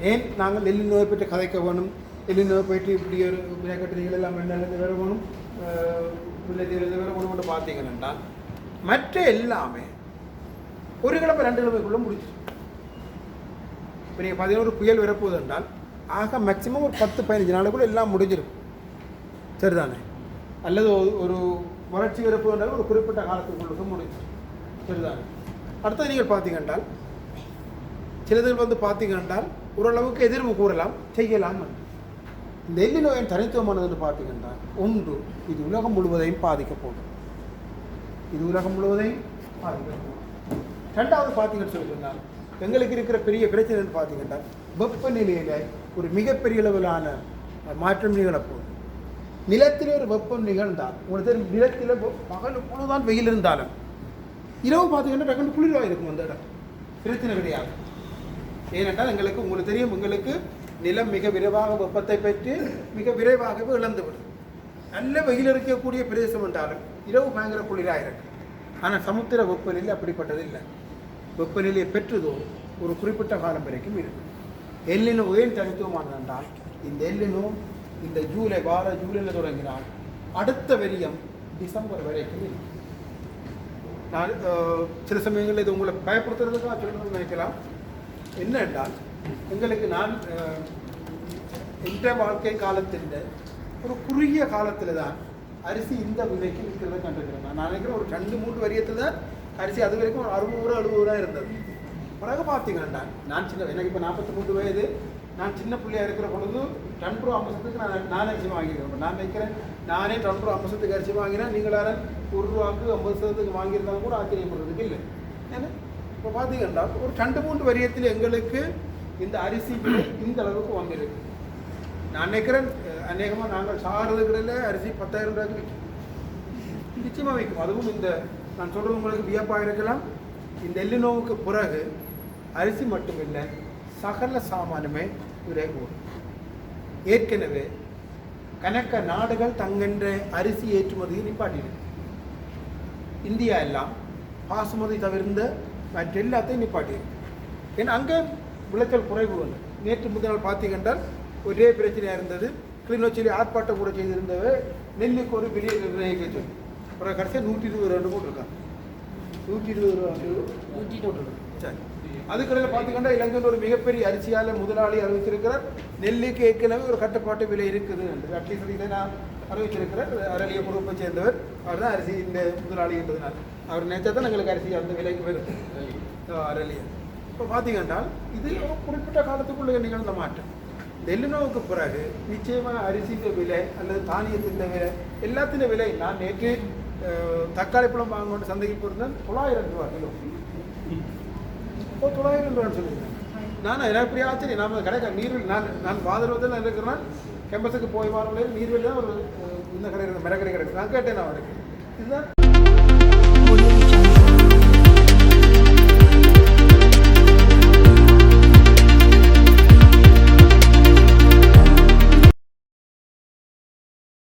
ஏன் நாங்கள் நெல்லி நோயை பற்றி கதைக்க வேணும், நெல்லி நோயை பற்றி இப்படி ஒரு விளையாட்டுகள் எல்லாம் வெள்ளது வேற வேணும், விளையாட்டு வேற வேணும்னு பார்த்தீங்கன்னா மற்ற எல்லாமே ஒரு கிழமை 2 கிழமைக்குள்ளே முடிச்சிடும். இப்போ நீங்கள் பார்த்தீங்கன்னா ஒரு புயல் வரப்போகுது என்றால் ஆக மேக்சிமம் ஒரு 10-15 நாளுக்குள்ளே எல்லாம் முடிஞ்சிடும். சரிதானே? அல்லது ஒரு வறட்சி வரப்போகுது என்றால் ஒரு குறிப்பிட்ட காலத்துக்குள்ள முடிஞ்சிடும். சரிதானே? அடுத்தது நீங்கள் பார்த்தீங்கன்றால் சிலதுகள் வந்து பார்த்தீங்கன்றால் ஓரளவுக்கு எதிர்வு கூறலாம், செய்யலாம். இந்த எல்லி நோயின் தனித்துவமானதுன்னு பார்த்தீங்கன்னா ஒன்று, இது உலகம் முழுவதையும் பாதிக்க போகும். இது உலகம் முழுவதையும் பாதிக்க போகும். ரெண்டாவது பார்த்தீங்கன்னு சொல்லி சொன்னால் எங்களுக்கு இருக்கிற பெரிய பிரச்சனைன்னு பார்த்தீங்கன்னா வெப்பநிலையில் ஒரு மிகப்பெரிய அளவிலான மாற்றம் நிகழப்போகுது. நிலத்தில் ஒரு வெப்பம் நிகழ்ந்தால் உங்களுக்கு தெரியும், நிலத்தில் பகல் பொழுதுதான் வெயில் இருந்தாலும் இரவு பார்த்தீங்கன்னா டக்குனு குளிராக இருக்கும். அந்த இடம் பிரச்சனை கிடையாது. ஏனென்றால் எங்களுக்கு உங்களுக்கு தெரியும், எங்களுக்கு நிலம் மிக விரைவாக வெப்பத்தை பெற்று மிக விரைவாகவே இழந்துவிடும். நல்ல வெயில் இருக்கக்கூடிய பிரதேசம் என்றாலும் இரவு பயங்கர குளிராக இருக்கு. ஆனால் சமுத்திர வெப்பநிலை அப்படிப்பட்டது இல்லை. வெப்பநிலையை பெற்றதோ ஒரு குறிப்பிட்ட காலம் வரைக்கும் இருக்கு. எல்லினோ ஏன் தனித்துவமானது என்றால் இந்த எல்லினோ இந்த ஜூலையில் தொடங்கினால் அடுத்த வெறியம் டிசம்பர் வரைக்கும் இருக்கு. நான் சில சமயங்களில் இது உங்களை பயப்படுத்துறதுக்காக சொல்லணும்னு நினைக்கலாம். என்ன என்றால் எங்களுக்கு நான் இந்த வாழ்க்கை காலத்தின் ஒரு குறுகிய காலத்தில் தான் அரிசி இந்த விலைக்கு விற்கிறத கண்டிருக்கிறேன். நான் நினைக்கிறேன் ஒரு 2-3 வரியத்தில் தான் அரிசி அது வரைக்கும் ஒரு 60-70 இருந்தது. பிறகு பார்த்தீங்கன்னா நான் எனக்கு இப்போ 43 வயது. நான் சின்ன பிள்ளையாக இருக்கிற பொழுது 2 ரூபா 50 நான் அரிசி வாங்கியிருக்கேன். நான் நினைக்கிறேன் நானே 2 ரூபா 50 அரிசி வாங்கினா நீங்களார 1 ரூபாய்க்கு 50% வாங்கியிருந்தாலும் கூட ஆச்சரியப்படுறதுக்கு இல்லை. ஏன்னா இப்போ பார்த்தீங்கன்னா ஒரு 2-3 வரியத்தில் எங்களுக்கு இந்த அரிசி விலை இந்த அளவுக்கு வந்திருக்கு. நான் நினைக்கிறேன் அநேகமாக நாங்கள் சாகிறதுக்கிடையில் அரிசி 10,000 ரூபாய்க்கு விற்கும், நிச்சயமாக விற்கும். அதுவும் இந்த நான் சொல்கிறது உங்களுக்கு வியப்பாக இருக்கலாம். இந்த எல்லினோவுக்கு பிறகு அரிசி மட்டுமில்லை, சகல சாமானுமே விலை கூடும். ஏற்கனவே கணக்க நாடுகள் தங்கென்ற அரிசி ஏற்றுமதியை நிப்பாட்டியிருக்கு. இந்தியா எல்லாம் பாசுமதி தவிர்ந்த மற்ற எல்லாத்தையும் நிப்பாட்டியிருக்கு. ஏன்னா அங்கே விளைச்சல் குறைவு உண்டு. நேற்று முந்தினால் பார்த்தீங்கன்னா ஒரே பிரச்சனையாக இருந்தது. கிளிநொச்சியில் ஆர்ப்பாட்டம் கூட செய்திருந்தவ நெல்லுக்கு ஒரு பெரிய நிர்ணயிக்க சொல்லி அப்புறம் கடைசியாக 120 ரூபா போட்டிருக்காங்க. 120 ரூபா போட்டிருக்காங்க. சரி, அதுக்கடையில் பார்த்தீங்கன்னா இலங்கையில் ஒரு மிகப்பெரிய அரிசியால் முதலாளி அறிவிச்சிருக்கிறார் நெல்லுக்கு ஏற்கனவே ஒரு கட்டுப்பாட்டு விலை இருக்குது என்று. அட்லீஸ்ட் இதை நான் அறிவிச்சிருக்கிறார். அரளிய குரூப்பை சேர்ந்தவர் அவர் தான் அரிசி இந்த முதலாளி என்றதுனால் அவர் நினைச்சா தான் எங்களுக்கு அரிசி அந்த விலைக்கு வரும் அரளிய. இப்போ பார்த்தீங்கன்னா இது குறிப்பிட்ட காலத்துக்குள்ள நிகழ்ந்த மாற்றம். எல்லினோவுக்கு பிறகு நிச்சயமாக அரிசியின் விலை அல்லது தானியத்தின் விலை எல்லாத்தின விலை. நான் நேற்று தக்காளி பழம் வாங்கணும் சந்தைக்கு போயிருந்தேன், 900 ரூபா கிலோ. இப்போ 900 ரூபான்னு சொல்லியிருந்தேன். நான் எனக்கு பெரிய ஆச்சரியம். நாம் கிடைக்க நீர்வெளி நான் பாதரவத்தில் இருக்கிறேன். கேம்பஸுக்கு போய் வரவழையில் நீர்வெளி தான் ஒரு இந்த கடை இருக்குது, மரக்கடை கிடைக்குது. நான் கேட்டேன் அவருக்கு இதுதான்